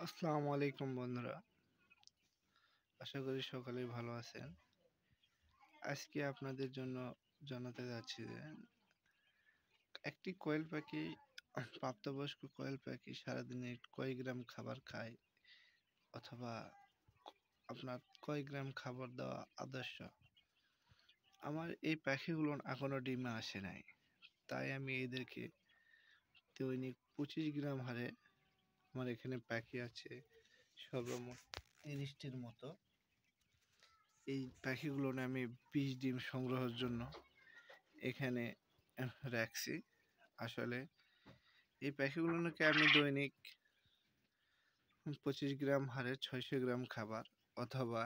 আসসালামু আলাইকুম বন্ধুরা, আশা করি সকলেই ভালো আছেন। আজকে আপনাদের জন্য জানাতে যাচ্ছি যে একটি কোয়েল পাখি, প্রাপ্তবয়স্ক কোয়েল পাখি সারাদিনে কয় গ্রাম খাবার খায় অথবা আপনার কয় গ্রাম খাবার দেওয়া আদর্শ। আমার এই পাখিগুলো এখনো ডিমে আসে নাই, তাই আমি এদেরকে দৈনিক 25 গ্রাম হারে, আমার এখানে পাখি আছে সর্বমোট 30টির মতো। এই পাখিগুলো আমি 20 ডিম সংগ্রহের জন্য এখানে রাখছি। আসলে এই পাখিগুলোকে আমি দৈনিক 25 গ্রাম হারে 600 গ্রাম খাবার অথবা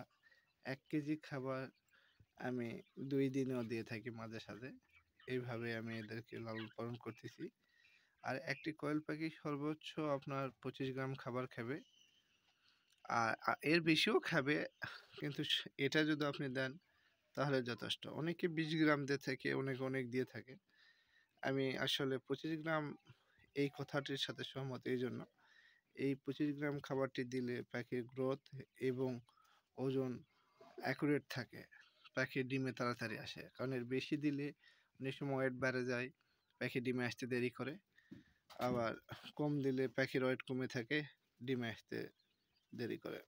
1 কেজি খাবার আমি 2 দিনেও দিয়ে থাকি মাঝে সাঝে। এইভাবে আমি এদেরকে লালন পালন করতেছি। আর একটি কোয়েল পাখি সর্বোচ্চ আপনার 25 গ্রাম খাবার খাবে, আর এর বেশিও খাবে, কিন্তু এটা যদি আপনি দেন তাহলে যথেষ্ট। অনেকে 20 গ্রাম দিয়ে থাকে, অনেক দিয়ে থাকে। আমি আসলে 25 গ্রাম এই কথাটির সাথে সহমত। এই জন্য এই 25 গ্রাম খাবারটি দিলে পাখির গ্রোথ এবং ওজন অ্যাকুরেট থাকে, পাখির ডিমে তাড়াতাড়ি আসে। কারণ এর বেশি দিলে অনেক সময় ওয়েট বেড়ে যায়, পাখি ডিমে আসতে দেরি করে। আবার কম দিলে পাখির ওয়েট কমে থাকে, ডিমে আসতে দেরি করে।